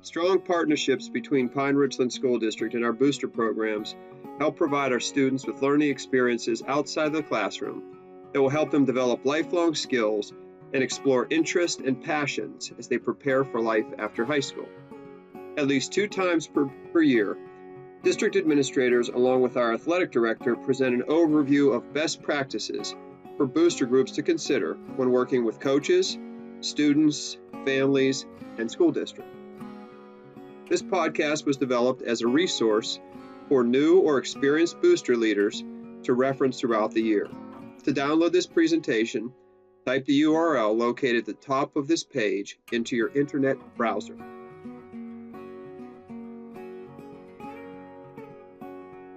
Strong partnerships between Pine-Richland School District and our booster programs help provide our students with learning experiences outside the classroom that will help them develop lifelong skills and explore interests and passions as they prepare for life after high school. At least 2 times per year, district administrators, along with our athletic director, present an overview of best practices for booster groups to consider when working with coaches, students, families, and school district. This podcast was developed as a resource for new or experienced booster leaders to reference throughout the year. To download this presentation, type the URL located at the top of this page into your internet browser.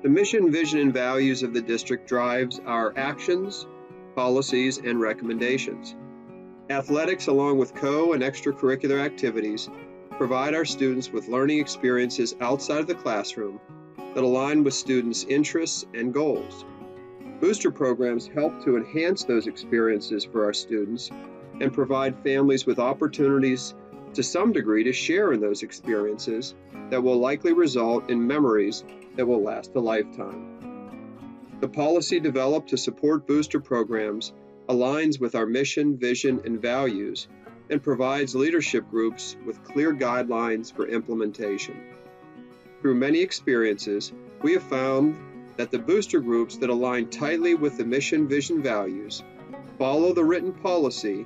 The mission, vision, and values of the district drives our actions, policies, and recommendations. Athletics, along with co- and extracurricular activities, provide our students with learning experiences outside of the classroom that align with students' interests and goals. Booster programs help to enhance those experiences for our students and provide families with opportunities to some degree to share in those experiences that will likely result in memories that will last a lifetime. The policy developed to support booster programs aligns with our mission, vision, and values and provides leadership groups with clear guidelines for implementation. Through many experiences, we have found that the booster groups that align tightly with the mission, vision, values, follow the written policy,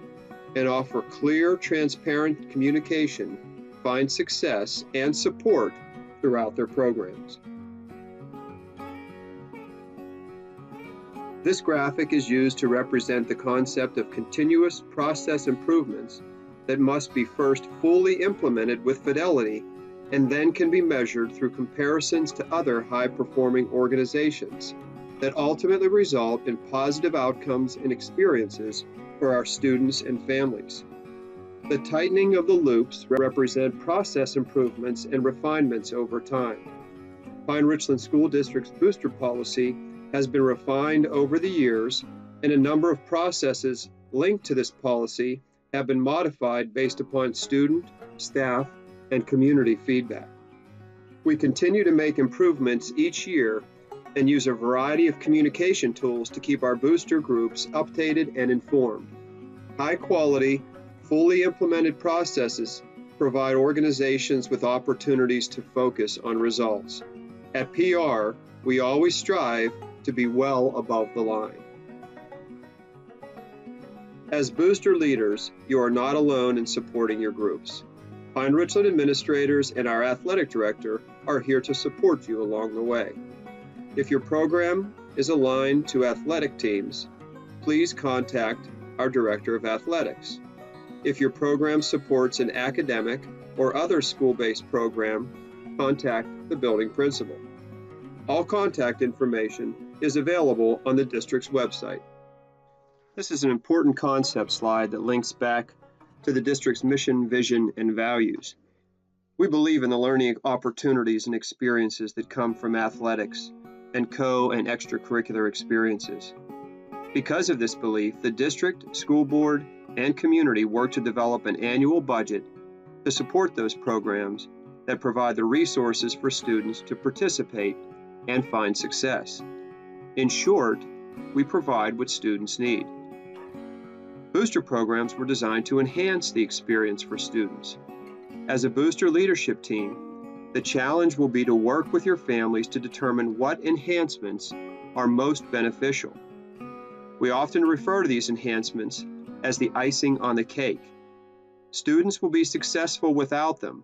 and offer clear, transparent communication, find success and support throughout their programs. This graphic is used to represent the concept of continuous process improvements that must be first fully implemented with fidelity and then can be measured through comparisons to other high-performing organizations that ultimately result in positive outcomes and experiences for our students and families. The tightening of the loops represent process improvements and refinements over time. Pine-Richland School District's booster policy has been refined over the years, and a number of processes linked to this policy have been modified based upon student, staff, and community feedback. We continue to make improvements each year and use a variety of communication tools to keep our booster groups updated and informed. High-quality, fully implemented processes provide organizations with opportunities to focus on results. At PR, we always strive to be well above the line. As booster leaders, you are not alone in supporting your groups. Pine-Richland administrators and our athletic director are here to support you along the way. If your program is aligned to athletic teams, please contact our Director of Athletics. If your program supports an academic or other school-based program, contact the building principal. All contact information is available on the district's website. This is an important concept slide that links back to the district's mission, vision, and values. We believe in the learning opportunities and experiences that come from athletics and co- and extracurricular experiences. Because of this belief, the district, school board, and community work to develop an annual budget to support those programs that provide the resources for students to participate and find success. In short, we provide what students need. Booster programs were designed to enhance the experience for students. As a booster leadership team, the challenge will be to work with your families to determine what enhancements are most beneficial. We often refer to these enhancements as the icing on the cake. Students will be successful without them,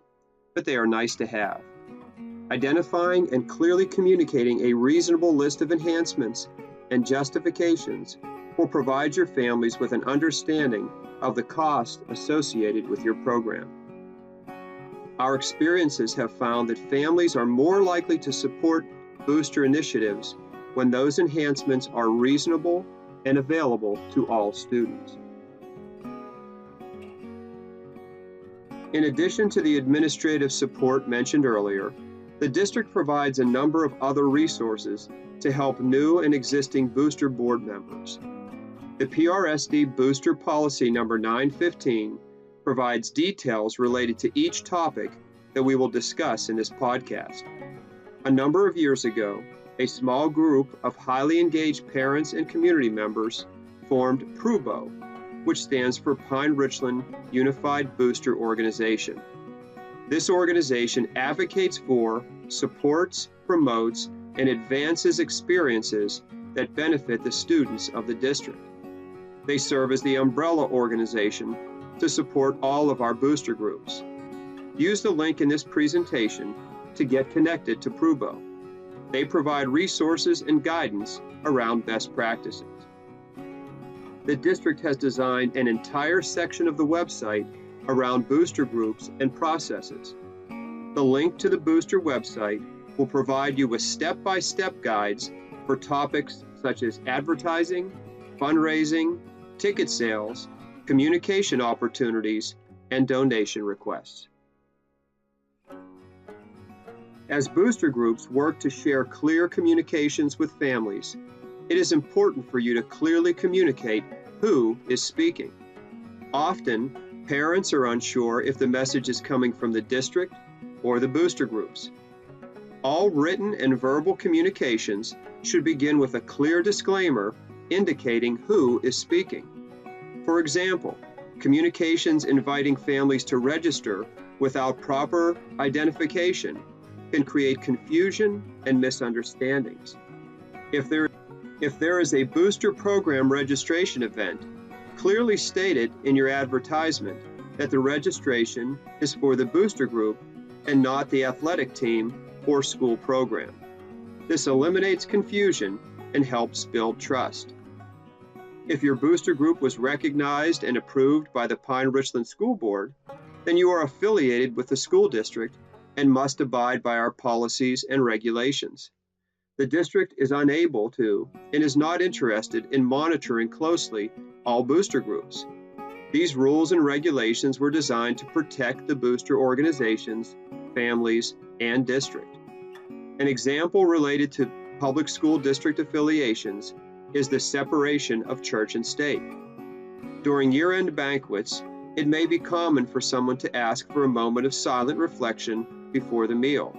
but they are nice to have. Identifying and clearly communicating a reasonable list of enhancements and justifications will provide your families with an understanding of the cost associated with your program. Our experiences have found that families are more likely to support booster initiatives when those enhancements are reasonable and available to all students. In addition to the administrative support mentioned earlier, the district provides a number of other resources to help new and existing booster board members. The PRSD Booster Policy Number 915 provides details related to each topic that we will discuss in this podcast. A number of years ago, a small group of highly engaged parents and community members formed PRUBO, which stands for Pine-Richland Unified Booster Organization. This organization advocates for, supports, promotes, and advances experiences that benefit the students of the district. They serve as the umbrella organization to support all of our booster groups. Use the link in this presentation to get connected to PRUBO. They provide resources and guidance around best practices. The district has designed an entire section of the website around booster groups and processes. The link to the booster website will provide you with step-by-step guides for topics such as advertising, fundraising, ticket sales, communication opportunities, and donation requests. As booster groups work to share clear communications with families, it is important for you to clearly communicate who is speaking. Often, parents are unsure if the message is coming from the district or the booster groups. All written and verbal communications should begin with a clear disclaimer indicating who is speaking. For example, communications inviting families to register without proper identification can create confusion and misunderstandings. If there is a booster program registration event, clearly state it in your advertisement that the registration is for the booster group and not the athletic team or school program. This eliminates confusion and helps build trust. If your booster group was recognized and approved by the Pine-Richland School Board, then you are affiliated with the school district and must abide by our policies and regulations. The district is unable to and is not interested in monitoring closely all booster groups. These rules and regulations were designed to protect the booster organizations, families, and district. An example related to public school district affiliations is the separation of church and state. During year-end banquets, it may be common for someone to ask for a moment of silent reflection before the meal.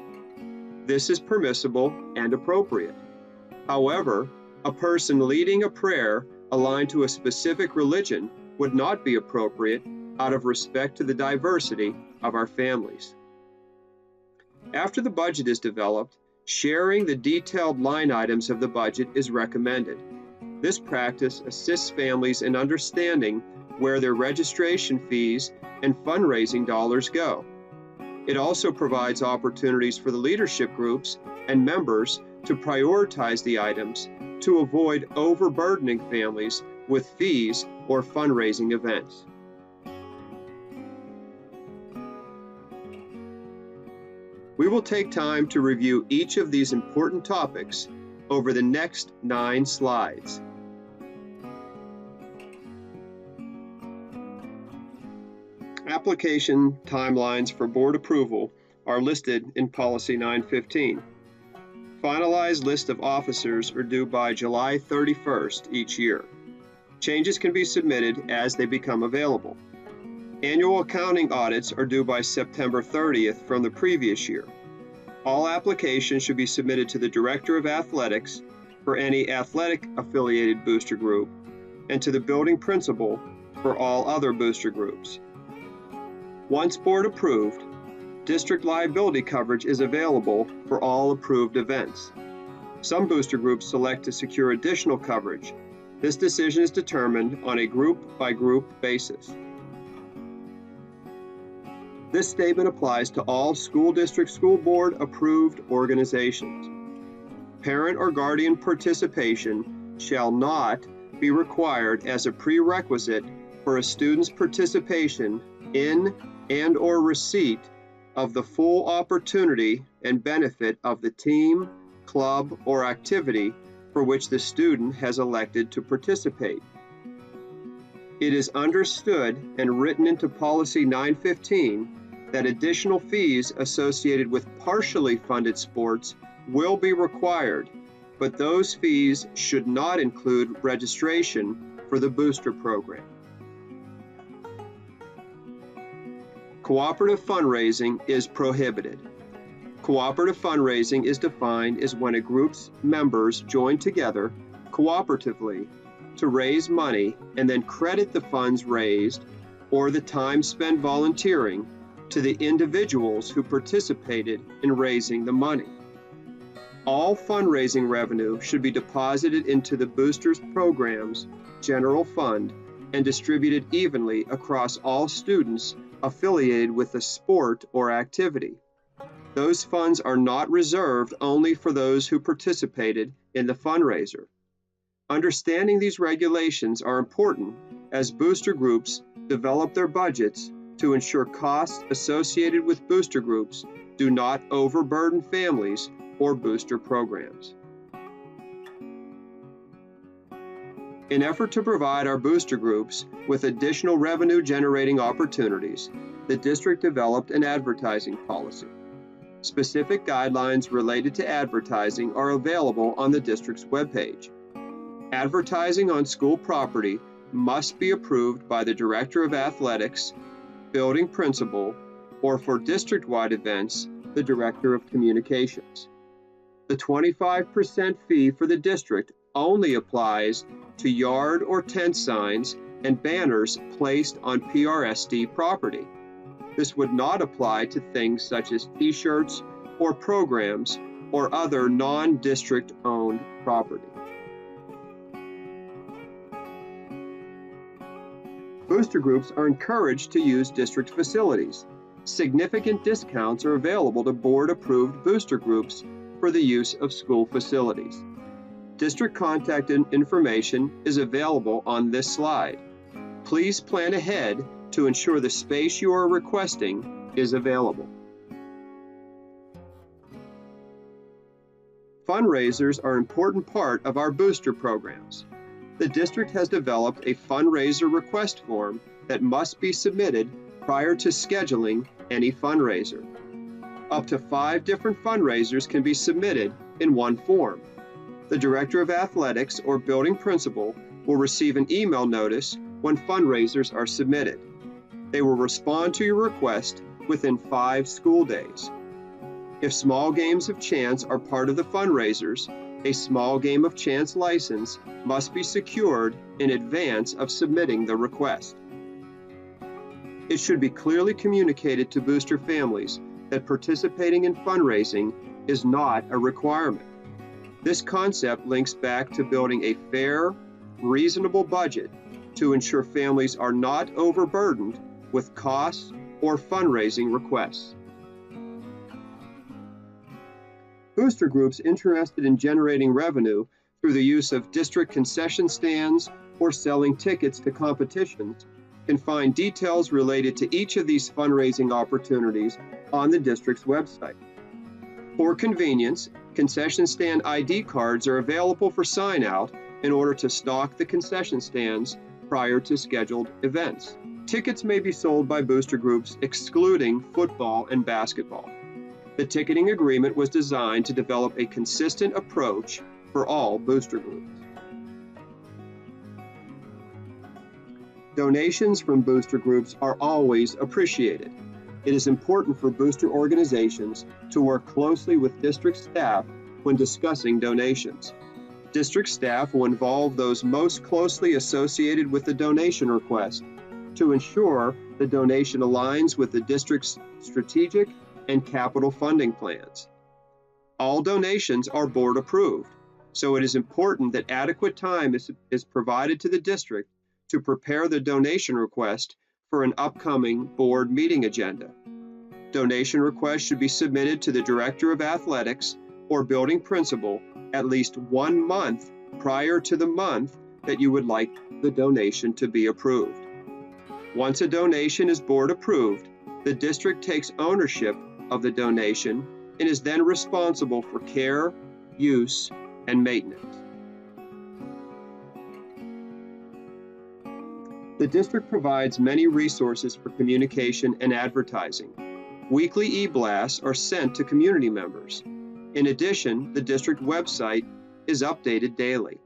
This is permissible and appropriate. However, a person leading a prayer aligned to a specific religion would not be appropriate out of respect to the diversity of our families. After the budget is developed, sharing the detailed line items of the budget is recommended. This practice assists families in understanding where their registration fees and fundraising dollars go. It also provides opportunities for the leadership groups and members to prioritize the items to avoid overburdening families with fees or fundraising events. We will take time to review each of these important topics over the next 9 slides. Application timelines for board approval are listed in Policy 915. Finalized list of officers are due by July 31st each year. Changes can be submitted as they become available. Annual accounting audits are due by September 30th from the previous year. All applications should be submitted to the Director of Athletics for any athletic-affiliated booster group and to the building principal for all other booster groups. Once board approved, district liability coverage is available for all approved events. Some booster groups select to secure additional coverage. This decision is determined on a group-by-group basis. This statement applies to all school district school board approved organizations. Parent or guardian participation shall not be required as a prerequisite for a student's participation in and/or receipt of the full opportunity and benefit of the team, club, or activity for which the student has elected to participate. It is understood and written into Policy 915 that additional fees associated with partially funded sports will be required, but those fees should not include registration for the booster program. Cooperative fundraising is prohibited. Cooperative fundraising is defined as when a group's members join together cooperatively to raise money and then credit the funds raised or the time spent volunteering to the individuals who participated in raising the money. All fundraising revenue should be deposited into the Boosters Program's general fund and distributed evenly across all students affiliated with a sport or activity. Those funds are not reserved only for those who participated in the fundraiser. Understanding these regulations are important as booster groups develop their budgets to ensure costs associated with booster groups do not overburden families or booster programs. In effort to provide our booster groups with additional revenue-generating opportunities, the district developed an advertising policy. Specific guidelines related to advertising are available on the district's webpage. Advertising on school property must be approved by the Director of Athletics, building principal, or for district-wide events, the Director of Communications. The 25% fee for the district only applies to yard or tent signs and banners placed on PRSD property. This would not apply to things such as t-shirts or programs or other non-district owned property. Booster groups are encouraged to use district facilities. Significant discounts are available to board-approved booster groups for the use of school facilities. District contact information is available on this slide. Please plan ahead to ensure the space you are requesting is available. Fundraisers are an important part of our booster programs. The district has developed a fundraiser request form that must be submitted prior to scheduling any fundraiser. Up to 5 different fundraisers can be submitted in one form. The Director of Athletics or building principal will receive an email notice when fundraisers are submitted. They will respond to your request within 5 school days. If small games of chance are part of the fundraisers, a small game of chance license must be secured in advance of submitting the request. It should be clearly communicated to booster families that participating in fundraising is not a requirement. This concept links back to building a fair, reasonable budget to ensure families are not overburdened with costs or fundraising requests. Booster groups interested in generating revenue through the use of district concession stands or selling tickets to competitions can find details related to each of these fundraising opportunities on the district's website. For convenience, concession stand ID cards are available for sign-out in order to stock the concession stands prior to scheduled events. Tickets may be sold by booster groups excluding football and basketball. The ticketing agreement was designed to develop a consistent approach for all booster groups. Donations from booster groups are always appreciated. It is important for booster organizations to work closely with district staff when discussing donations. District staff will involve those most closely associated with the donation request to ensure the donation aligns with the district's strategic and capital funding plans. All donations are board approved, so it is important that adequate time is provided to the district to prepare the donation request for an upcoming board meeting agenda. Donation requests should be submitted to the Director of Athletics or building principal at least 1 month prior to the month that you would like the donation to be approved. Once a donation is board approved, the district takes ownership of the donation and is then responsible for care, use, and maintenance. The district provides many resources for communication and advertising. Weekly e-blasts are sent to community members. In addition, the district website is updated daily.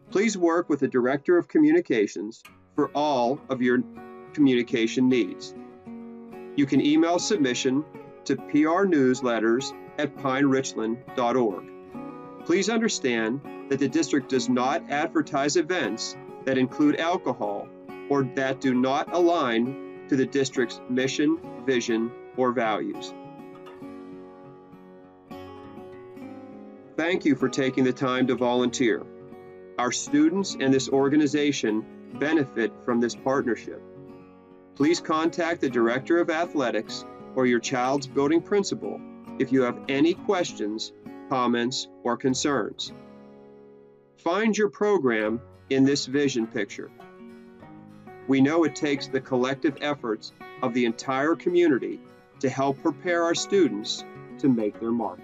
Please work with the Director of Communications for all of your communication needs. You can email submission to prnewsletters@pinerichland.org. Please understand that the district does not advertise events that include alcohol or that do not align to the district's mission, vision, or values. Thank you for taking the time to volunteer. Our students and this organization benefit from this partnership. Please contact the Director of Athletics or your child's building principal if you have any questions, comments, or concerns. Find your program in this vision picture. We know it takes the collective efforts of the entire community to help prepare our students to make their mark.